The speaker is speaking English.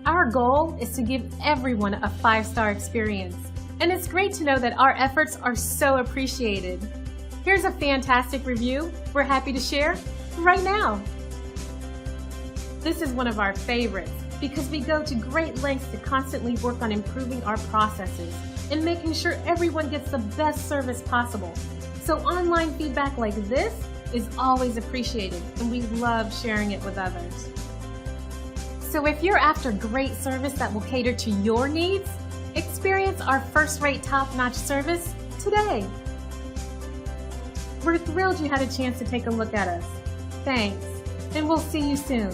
Our goal is to give everyone a 5-star experience, and it's great to know that our efforts are so appreciated. Here's a fantastic review we're happy to share right now. This is one of our favorites because we go to great lengths to constantly work on improving our processes and making sure everyone gets the best service possible. So online feedback like this is always appreciated, and we love sharing it with others. So if you're after great service that will cater to your needs, experience our first-rate, top-notch service today. We're thrilled you had a chance to take a look at us. Thanks, and we'll see you soon.